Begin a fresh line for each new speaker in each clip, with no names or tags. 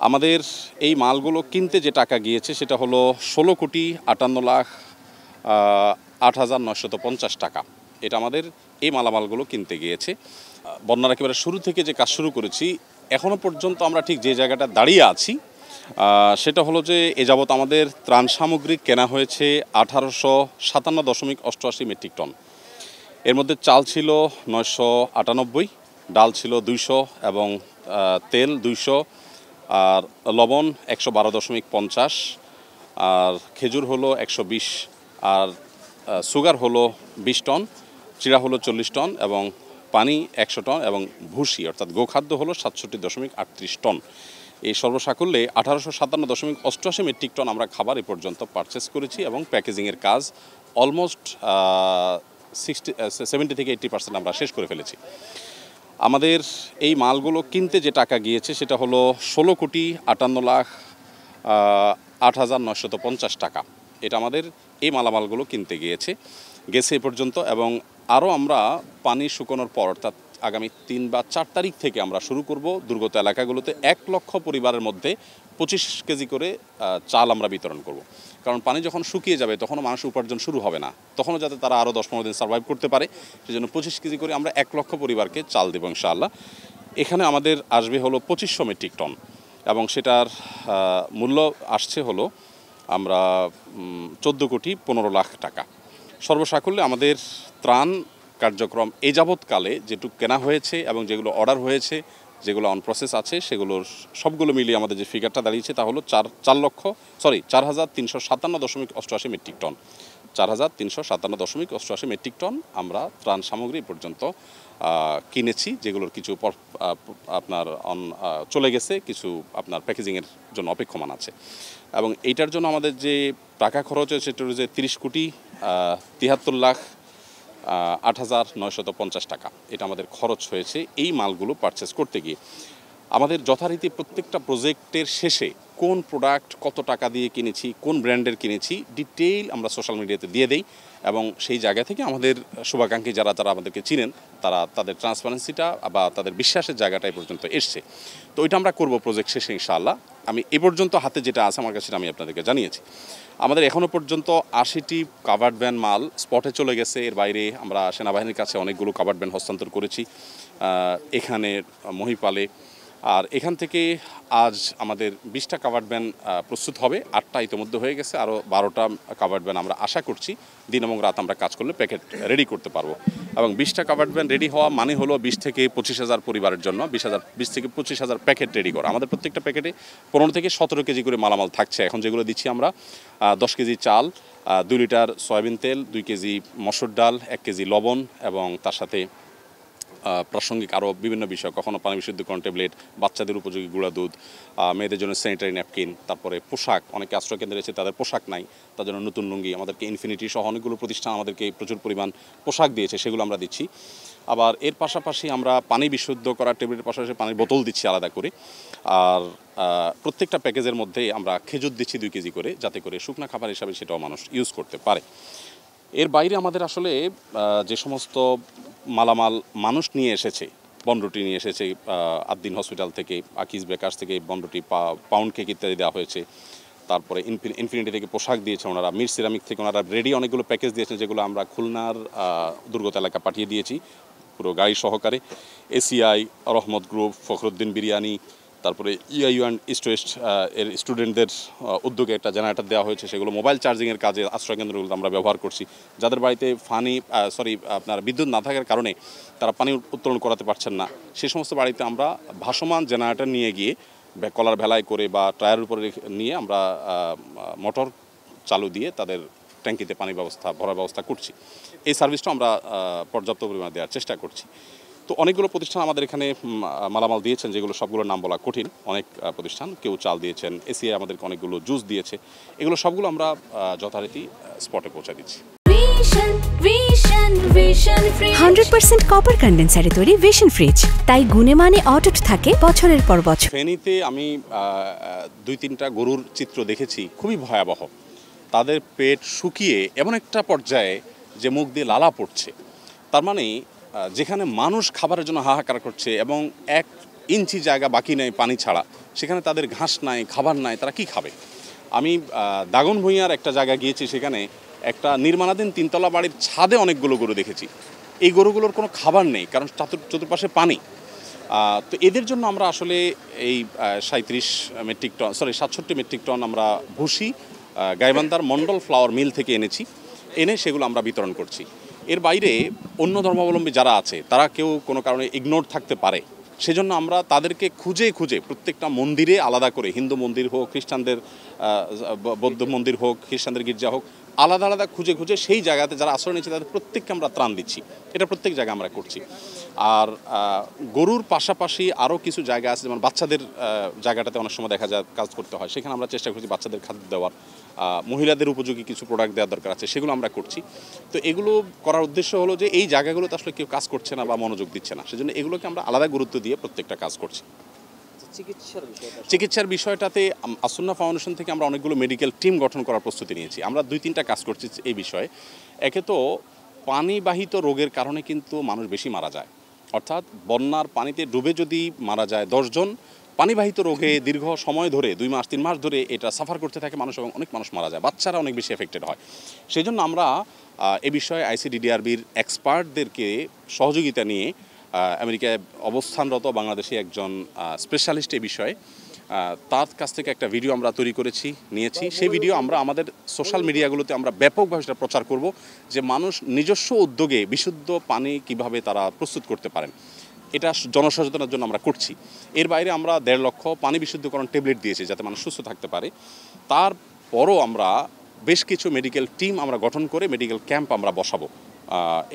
আমাদের এই মালগুলো কিনতে যে টাকা গিয়েছে সেটা হলো ১৬,৫৮,৮,৯৫০ টাকা। এটা আমাদের এই মালামালগুলো কিনতে গিয়েছে। বন্যার একেবারে শুরু থেকে যে কাজ শুরু করেছি এখনও পর্যন্ত আমরা ঠিক যে জায়গাটা দাঁড়িয়ে আছি সেটা হলো যে এ যাবৎ আমাদের ত্রাণ সামগ্রী কেনা হয়েছে ১৮৫৭.৮৮ মেট্রিক টন। এর মধ্যে চাল ছিল ৯৯৮, ডাল ছিল ২০০ এবং তেল ২০০, আর লবণ ১১২.৫০, আর খেজুর হলো ১২০, আর সুগার হলো ২০ টন, চিড়া হলো ৪০ টন এবং পানি ১০০ টন এবং ভুসি অর্থাৎ গোখাদ্য হলো ৬৭.৩৮ টন। এই সর্বসাকুল্যে ১৮৫৭.৮৮ মেট্রিক টন আমরা খাবার এ পর্যন্ত পারচেস করেছি এবং প্যাকেজিংয়ের কাজ অলমোস্ট 70 থেকে 80% আমরা শেষ করে ফেলেছি। আমাদের এই মালগুলো কিনতে যে টাকা গিয়েছে সেটা হলো ১৬,৫৮,৮,৯৫০ টাকা। এটা আমাদের এই মালামালগুলো কিনতে গেছে এ পর্যন্ত, এবং আরও আমরা পানি শুকানোর পর অর্থাৎ আগামী ৩ বা ৪ তারিখ থেকে আমরা শুরু করব দুর্গত এলাকাগুলোতে ১ লক্ষ পরিবারের মধ্যে ২৫ কেজি করে চাল আমরা বিতরণ করব। কারণ পানি যখন শুকিয়ে যাবে তখনও মানুষের উপার্জন শুরু হবে না, তখনও যাতে তারা আরও ১০-১৫ দিন সার্ভাইভ করতে পারে সেজন্য ২৫ কেজি করে আমরা ১ লক্ষ পরিবারকে চাল দেবো ইনশাআল্লাহ। এখানে আমাদের আসবে হলো ২৫০০ মেট্রিক টন এবং সেটার মূল্য আসছে হলো আমরা ১৪,১৫,০০,০০০ টাকা। সর্বসাকুল্যে আমাদের ত্রাণ কার্যক্রম এ যাবৎকালে যেটুকু কেনা হয়েছে এবং যেগুলো অর্ডার হয়েছে, যেগুলো অন প্রসেস আছে, সেগুলোর সবগুলো মিলিয়ে আমাদের যে ফিগারটা দাঁড়িয়েছে তা হলো ৪,৩৫৭.৮৮ মেট্রিক টন। ৪,৩৫৭.৮৮ মেট্রিক টন আমরা ত্রাণ সামগ্রী পর্যন্ত কিনেছি, যেগুলোর কিছু আপনার চলে গেছে, কিছু আপনার প্যাকেজিংয়ের জন্য অপেক্ষমান আছে। এবং এইটার জন্য আমাদের যে টাকা খরচ হয়েছে সেটা হচ্ছে ৩০,৭৩,০৮,৯৫০ টাকা। এটা আমাদের খরচ হয়েছে এই মালগুলো পারচেস করতে গিয়ে। আমাদের যথারীতি প্রত্যেকটা প্রজেক্টের শেষে কোন প্রোডাক্ট কত টাকা দিয়ে কিনেছি, কোন ব্র্যান্ডের কিনেছি ডিটেইল আমরা সোশ্যাল মিডিয়াতে দিয়ে দেই, এবং সেই জায়গা থেকে আমাদের শুভাকাঙ্ক্ষী যারা আমাদেরকে চিনেন তারা তাদের ট্রান্সপারেন্সিটা বা তাদের বিশ্বাসের জায়গাটা এই পর্যন্ত এসছে। তো ওইটা আমরা করব প্রজেক্ট শেষে ইনশাআল্লাহ। আমি এ পর্যন্ত হাতে যেটা আছে আমার কাছে আমি আপনাদেরকে জানিয়েছি। আমাদের এখনও পর্যন্ত ৮০টি কাভার্ড ভ্যান মাল স্পটে চলে গেছে। এর বাইরে আমরা সেনাবাহিনীর কাছে অনেকগুলো কাভার্ড ভ্যান হস্তান্তর করেছি এখানে মহিপালে। আর এখান থেকে আজ আমাদের ২০টা কাভার্ড ভ্যান প্রস্তুত হবে, ৮টা ইতিমধ্যে হয়ে গেছে, আরও 12টা কাভার্ড ভ্যান আমরা আশা করছি দিন এবং রাত আমরা কাজ করলে প্যাকেট রেডি করতে পারবো। এবং ২০টা কাভার্ড ভ্যান রেডি হওয়া মানে হলো ২০ থেকে ২৫,০০০ পরিবারের জন্য ২০ থেকে ২৫,০০০ প্যাকেট রেডি করা। আমাদের প্রত্যেকটা প্যাকেটে ১৫ থেকে ১৭ কেজি করে মালামাল থাকছে। এখন যেগুলো দিচ্ছি আমরা ১০ কেজি চাল, ২ লিটার সয়াবিন তেল, ২ কেজি মসুর ডাল, ১ কেজি লবণ এবং তার সাথে প্রাসঙ্গিক আরও বিভিন্ন বিষয়, কখনো পানি বিশুদ্ধকরণ ট্যাবলেট, বাচ্চাদের উপযোগী গুঁড়া দুধ, মেয়েদের জন্য স্যানিটারি ন্যাপকিন, তারপরে পোশাক, অনেকে আশ্রয়কেন্দ্রে রয়েছে তাদের পোশাক নাই, তার জন্য নতুন লুঙ্গি, আমাদেরকে ইনফিনিটি সহ অনেকগুলো প্রতিষ্ঠান আমাদেরকে প্রচুর পরিমাণ পোশাক দিয়েছে, সেগুলো আমরা দিচ্ছি। আবার এর পাশাপাশি আমরা পানি বিশুদ্ধ করার ট্যাবলেটের পাশাপাশি পানির বোতল দিচ্ছি আলাদা করে। আর প্রত্যেকটা প্যাকেজের মধ্যে আমরা খেজুর দিচ্ছি 2 কেজি করে, যাতে করে শুকনা খাবার হিসাবে সেটাও মানুষ ইউজ করতে পারে। এর বাইরে আমাদের আসলে যে সমস্ত মালামাল মানুষ নিয়ে এসেছে, বনরুটি নিয়ে এসেছে আদ্দিন হসপিটাল থেকে, আকিজ বেকার্স থেকে বনরুটি, পাউন্ড কেক ইত্যাদি দেওয়া হয়েছে। তারপরে ইনফিনিটি থেকে পোশাক দিয়েছে ওনারা, মির সিরামিক থেকে ওনারা রেডি অনেকগুলো প্যাকেজ দিয়েছেন, যেগুলো আমরা খুলনার দুর্গত এলাকা পাঠিয়ে দিয়েছি পুরো গাড়ি সহকারে। এসিআই, রহমত গ্রুপ, ফখরুদ্দিন বিরিয়ানি, তারপরে ইউআইউএন ইস্ট ওয়েস্ট এর স্টুডেন্টদের উদ্যোগে একটা জেনারেটর দেওয়া হয়েছে, সেগুলো মোবাইল চার্জিংয়ের কাজে আশ্রয়কেন্দ্রগুলো আমরা ব্যবহার করছি। যাদের বাড়িতে আপনার বিদ্যুৎ না থাকার কারণে তারা পানি উত্তোলন করাতে পারছেন না, সে সমস্ত বাড়িতে আমরা ভাসমান জেনারেটর নিয়ে গিয়ে কলার ভেলায় করে বা টায়ারের উপরে নিয়ে আমরা মোটর চালু দিয়ে তাদের ট্যাঙ্কিতে পানি ভরার ব্যবস্থা করছি। এই সার্ভিসটা আমরা পর্যাপ্ত পরিমাণে দেওয়ার চেষ্টা করছি। তো অনেকগুলো প্রতিষ্ঠান আমাদের এখানে মালামাল দিয়েছেন, যেগুলো সবগুলোর নাম বলা কঠিন। অনেক প্রতিষ্ঠান, কেউ চাল দিয়েছেন, এসিআই আমাদেরকে অনেকগুলো জুস দিয়েছে। এগুলো সবগুলো আমরা যথারীতি স্পটে পৌঁছে দিচ্ছি।
100% কপার কন্ডেন্সারে তৈরি ভিশন ফ্রিজ, তাই গুণে মানে অটুট থাকে বছরের পর বছর।
ফেনীতে আমি 2-3টা গরুর চিত্র দেখেছি, খুবই ভয়াবহ। তাদের পেট শুকিয়ে এমন একটা পর্যায়ে যে মুখ দিয়ে লালা পড়ছে। তার মানে যেখানে মানুষ খাবারের জন্য হাহাকার করছে এবং ইঞ্চি জায়গা বাকি নেই পানি ছাড়া, সেখানে তাদের ঘাস নাই, খাবার নাই, তারা কি খাবে? আমি দাগন ভূঁইয়ার একটা জায়গা গিয়েছি, সেখানে একটা নির্মাণাধীন 3 তলা বাড়ির ছাদে অনেকগুলো গরু দেখেছি। এই গরুগুলোর কোনো খাবার নেই, কারণ চতুর্পাশে পানি। তো এদের জন্য আমরা আসলে এই 67 মেট্রিক টন আমরা ভুসি গাইবান্ধার মন্ডল ফ্লাওয়ার মিল থেকে এনে সেগুলো আমরা বিতরণ করছি। এর বাইরে অন্য ধর্মাবলম্বী যারা আছে তারা কেউ কোনো কারণে ইগনোর থাকতে পারে, সেজন্য আমরা তাদেরকে খুঁজে প্রত্যেকটা মন্দিরে আলাদা করে, হিন্দু মন্দির হোক, খ্রিস্টানদের বৌদ্ধ মন্দির হোক, খ্রিস্টানদের গির্জা হোক, আলাদা আলাদা খুঁজে সেই জায়গাতে যারা আশ্রয় নিচ্ছে তাদের প্রত্যেককে আমরা ত্রাণ দিচ্ছি। এটা প্রত্যেক জায়গায় আমরা করছি। আর গরুর পাশাপাশি আরও কিছু জায়গা আছে, যেমন বাচ্চাদের জায়গাটাতে অনেক সময় দেখা যায় কাজ করতে হয়, সেখানে আমরা চেষ্টা করছি বাচ্চাদের খাদ্য দেওয়ার, মহিলাদের উপযোগী কিছু প্রোডাক্ট দেওয়ার দরকার আছে, সেগুলো আমরা করছি। তো এগুলো করার উদ্দেশ্য হলো যে এই জায়গাগুলোতে আসলে কেউ কাজ করছে না বা মনোযোগ দিচ্ছে না, সেজন্য এগুলোকে আমরা আলাদা গুরুত্ব দিয়ে প্রত্যেকটা কাজ করছি। চিকিৎসার বিষয়টাতে আসুন্না ফাউন্ডেশন থেকে আমরা অনেকগুলো মেডিকেল টিম গঠন করার প্রস্তুতি নিয়েছি। আমরা 2-3টা কাজ করছি এই বিষয়ে। একে তো পানিবাহিত রোগের কারণে কিন্তু মানুষ বেশি মারা যায়, অর্থাৎ বন্যার পানিতে ডুবে যদি মারা যায় 10 জন, পানিবাহিত রোগে দীর্ঘ সময় ধরে 2 মাস 3 মাস ধরে এটা সাফার করতে থাকে মানুষ, এবং অনেক মানুষ মারা যায়, বাচ্চারা অনেক বেশি এফেক্টেড হয়। সেই জন্য আমরা এ বিষয়ে ICDDRBর এক্সপার্টদেরকে সহযোগিতা নিয়ে আমেরিকায় অবস্থানরত বাংলাদেশি একজন স্পেশালিস্ট এই বিষয়ে, তার কাছ থেকে একটা ভিডিও আমরা তৈরি নিয়েছি। সেই ভিডিও আমরা আমাদের সোশ্যাল মিডিয়াগুলোতে আমরা ব্যাপকভাবে সেটা প্রচার করব, যে মানুষ নিজস্ব উদ্যোগে বিশুদ্ধ পানি কিভাবে তারা প্রস্তুত করতে পারেন। এটা জনসচেতনার জন্য আমরা করছি। এর বাইরে আমরা 1.5 লক্ষ পানি বিশুদ্ধকরণ ট্যাবলেট দিয়েছি যাতে মানুষ সুস্থ থাকতে পারে। তারপরও আমরা বেশ কিছু মেডিকেল টিম আমরা গঠন করে মেডিকেল ক্যাম্প আমরা বসাবো।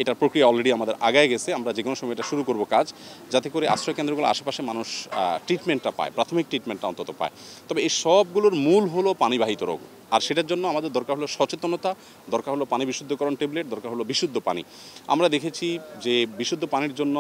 এটার প্রক্রিয়া অলরেডি আমাদের আগায় গেছে। আমরা যে কোনো সময় এটা শুরু করব কাজ, যাতে করে আশ্রয়কেন্দ্রগুলো আশেপাশে মানুষ ট্রিটমেন্টটা পায়, প্রাথমিক ট্রিটমেন্টটা অন্তত পায়। তবে এই সবগুলোর মূল হলো পানিবাহিত রোগ, আর সেটার জন্য আমাদের দরকার হলো সচেতনতা, দরকার হলো পানি বিশুদ্ধকরণ ট্যাবলেট, দরকার হলো বিশুদ্ধ পানি। আমরা দেখেছি যে বিশুদ্ধ পানির জন্য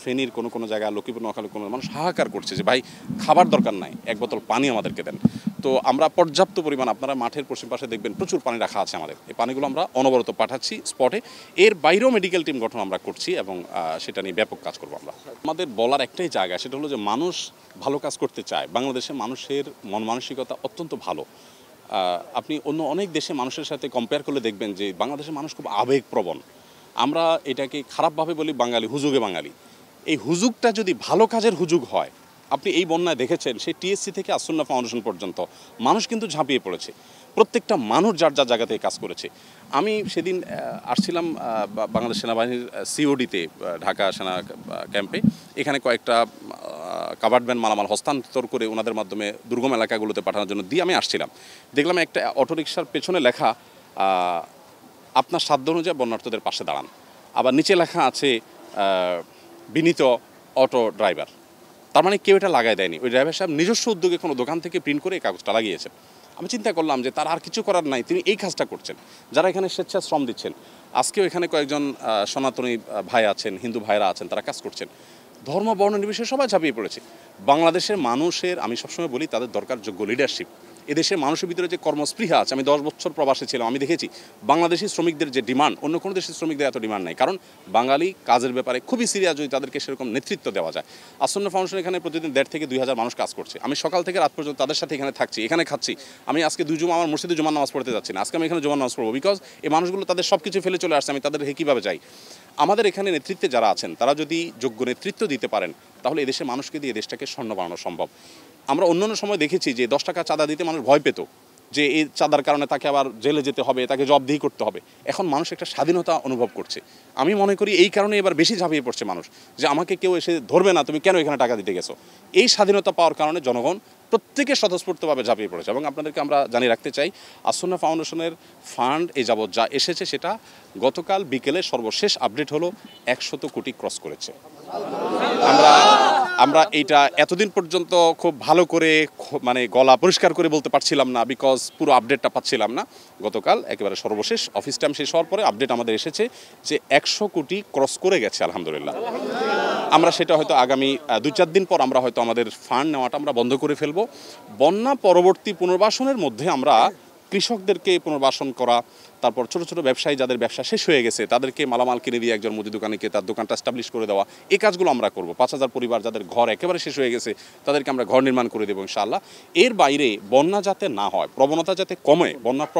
ফেনীর কোনো জায়গায়, লক্ষ্মীপুর, নোয়াখালী কোনো মানুষ হাহাকার করছে যে ভাই খাবার দরকার নাই, 1 বোতল পানি আমাদেরকে দেন। তো আমরা পর্যাপ্ত পরিমাণ, আপনারা মাঠের পশ্চিম পাশে দেখবেন প্রচুর পানি রাখা আছে আমাদের, এই পানিগুলো আমরা অনবরত পাঠাচ্ছি স্পটে। এর বাইরেও মেডিকেল টিম গঠন আমরা করছি এবং সেটা নিয়ে ব্যাপক কাজ করবো আমরা। আমাদের বলার একটাই জায়গা, সেটা হলো যে মানুষ ভালো কাজ করতে চায়। বাংলাদেশে মানুষের মন মানসিকতা অত্যন্ত ভালো। আপনি অন্য অনেক দেশে মানুষের সাথে কম্পেয়ার করলে দেখবেন যে বাংলাদেশের মানুষ খুব আবেগপ্রবণ। আমরা এটাকে খারাপভাবে বলি বাঙালি, হুজুগে বাঙালি। এই হুজুগটা যদি ভালো কাজের হুজুগ হয়, আপনি এই বন্যায় দেখেছেন সেই টিএসসি থেকে আসুন্না ফাউন্ডেশন পর্যন্ত মানুষ কিন্তু ঝাঁপিয়ে পড়েছে, প্রত্যেকটা মানুষ যার জায়গা থেকে কাজ করেছে। আমি সেদিন আসছিলাম বাংলাদেশ সেনাবাহিনীর সিওডিতে, ঢাকা সেনা ক্যাম্পে। এখানে কয়েকটা কাভার্ড ভ্যান মালামাল হস্তান্তর করে ওনাদের মাধ্যমে দুর্গম এলাকাগুলোতে পাঠানোর জন্য দিয়ে আমি আসছিলাম। দেখলাম একটা অটোরিকশার পেছনে লেখা আপনার সাধ্য অনুযায়ী বন্যার্থদের পাশে দাঁড়ান, আবার নিচে লেখা আছে বিনীত অটো ড্রাইভার। তার মানে কেউ এটা লাগাই দেয়নি, ওই ড্রাইভার সাহেব নিজস্ব উদ্যোগে কোনো দোকান থেকে প্রিন্ট করে এই কাগজটা লাগিয়েছেন। আমি চিন্তা করলাম যে তার আর কিছু করার নাই, তিনি এই কাজটা করছেন। যারা এখানে স্বেচ্ছা শ্রম দিচ্ছেন, আজকেও এখানে কয়েকজন সনাতনী ভাই আছেন, হিন্দু ভাইরা আছেন, তারা কাজ করছেন। ধর্ম বর্ণ নির্বিশেষে সবাই ঝাঁপিয়ে পড়েছে। বাংলাদেশের মানুষের, আমি সবসময় বলি, তাদের দরকার যোগ্য লিডারশিপ। এদেশের মানুষের ভিতরে যে কর্মস্পৃহা আছে, আমি 10 বছর প্রবাসে ছিলাম, আমি দেখেছি বাংলাদেশি শ্রমিকদের যে ডিমান্ড, অন্য কোনো দেশের শ্রমিকদের এত ডিমান্ড নাই। কারণ বাঙালি কাজের ব্যাপারে খুবই সিরিয়াস, যদি তাদেরকে সেরকম নেতৃত্ব দেওয়া যায়। আসুন্না ফাউন্ডেশন এখানে প্রতিদিন 1,500 থেকে 2,000 মানুষ কাজ করছে। আমি সকাল থেকে রাত পর্যন্ত তাদের সাথে এখানে থাকছি, এখানে খাচ্ছি। আমি আজকে আমার মসজিদে জুমার নামাজ পড়তে যাচ্ছি না, আজকে আমি এখানে জুমার নামাজ পড়বো, বিকজ এই মানুষগুলো তাদের সব কিছু ফেলে চলে আসছে। আমি তাদের কীভাবে যাই? আমাদের এখানে নেতৃত্বে যারা আছেন, তারা যদি যোগ্য নেতৃত্ব দিতে পারেন, তাহলে এদেশের মানুষকে দিয়ে দেশটাকে স্বর্ণ বানানো সম্ভব। আমরা অন্যান্য সময় দেখেছি যে 10 টাকা চাঁদা দিতে মানুষ ভয় পেত, যে এই চাঁদার কারণে তাকে আবার জেলে যেতে হবে, তাকে জবাবদিহি করতে হবে। এখন মানুষ একটা স্বাধীনতা অনুভব করছে। আমি মনে করি এই কারণে এবার বেশি ঝাঁপিয়ে পড়ছে মানুষ, যে আমাকে কেউ এসে ধরবে না, তুমি কেন এখানে টাকা দিতে গেছো। এই স্বাধীনতা পাওয়ার কারণে জনগণ প্রত্যেকে স্বতঃস্ফূর্তভাবে ঝাঁপিয়ে পড়েছে। এবং আপনাদেরকে আমরা জানিয়ে রাখতে চাই, আসুন্না ফাউন্ডেশনের ফান্ড এই যাবৎ যা এসেছে, সেটা গতকাল বিকেলে সর্বশেষ আপডেট হলো 100 কোটি ক্রস করেছে। আমরা এইটা এতদিন পর্যন্ত খুব ভালো করে মানে গলা পরিষ্কার করে বলতে পারছিলাম না, বিকজ পুরো আপডেটটা পাচ্ছিলাম না। গতকাল একেবারে সর্বশেষ অফিস টাইম শেষ হওয়ার পরে আপডেট আমাদের এসেছে যে 100 কোটি ক্রস করে গেছে, আলহামদুলিল্লাহ। আমরা সেটা হয়তো আগামী 2-4 দিন পর আমরা হয়তো আমাদের ফান্ড নেওয়াটা আমরা বন্ধ করে ফেলবো। বন্যা পরবর্তী পুনর্বাসনের মধ্যে আমরা কৃষকদেরকে পুনর্বাসন করা, তারপর ছোট ছোট ব্যবসায়ী যাদের ব্যবসা শেষ হয়ে গেছে তাদেরকে মালামাল কিনে দিয়ে একজন মুদি দোকানিকে তার দোকানটা এস্টাবলিশ করে দেওয়া, এই কাজগুলো আমরা করব। 5,000 পরিবার যাদের ঘর একেবারে শেষ হয়ে গেছে তাদেরকে আমরা ঘর নির্মাণ করে দেবো ইনশাআল্লাহ। এর বাইরে বন্যা যাতে না হয়, প্রবণতা যাতে কমে, বন্যার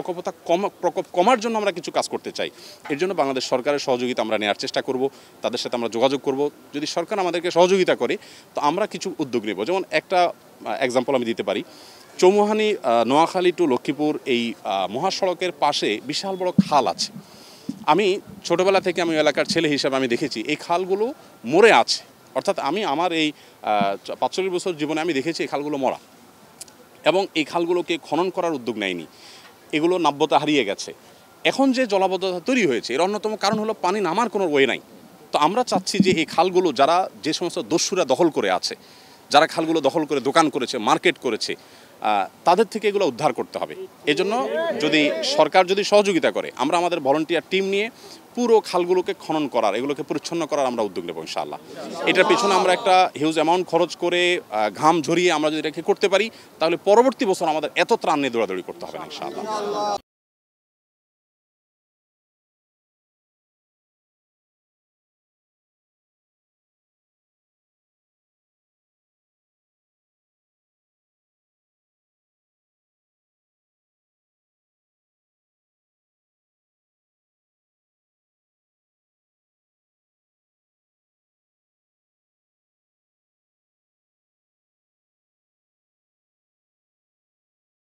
প্রকোপ কমার জন্য আমরা কিছু কাজ করতে চাই। এর জন্য বাংলাদেশ সরকারের সহযোগিতা আমরা নেওয়ার চেষ্টা করব, তাদের সাথে আমরা যোগাযোগ করব। যদি সরকার আমাদেরকে সহযোগিতা করে তো আমরা কিছু উদ্যোগ নেব। যেমন একটা এক্সাম্পল আমি দিতে পারি, চৌমুহানি নোয়াখালী টু লক্ষ্মীপুর এই মহাসড়কের পাশে বিশাল বড় খাল আছে। আমি ছোটোবেলা থেকে আমি এলাকার ছেলে হিসাবে আমি দেখেছি এই খালগুলো মরে আছে, অর্থাৎ আমি আমার এই 45 বছর জীবনে আমি দেখেছি এই খালগুলো মরা, এবং এই খালগুলোকে খনন করার উদ্যোগ নেয়নি, এগুলো নাব্যতা হারিয়ে গেছে। এখন যে জলাবদ্ধতা তৈরি হয়েছে এর অন্যতম কারণ হলো পানি নামার কোনো ওয়ে নাই। তো আমরা চাচ্ছি যে এই খালগুলো যারা যে সমস্ত দস্যুরা দখল করে আছে, যারা খালগুলো দখল করে দোকান করেছে, মার্কেট করেছে, তাদের থেকে এগুলো উদ্ধার করতে হবে। এজন্য যদি সরকার যদি সহযোগিতা করে আমরা আমাদের ভলান্টিয়ার টিম নিয়ে পুরো খালগুলোকে খনন করার, এগুলোকে পরিচ্ছন্ন করার আমরা উদ্যোগ নেব ইনশাআল্লাহ। এটার পেছনে আমরা একটা হিউজ অ্যামাউন্ট খরচ করে ঘাম ঝরিয়ে আমরা যদি এটাকে করতে পারি তাহলে পরবর্তী বছর আমাদের এত ত্রাণ নিয়ে দৌড়াদৌড়ি করতে হবে না ইনশাআল্লাহ।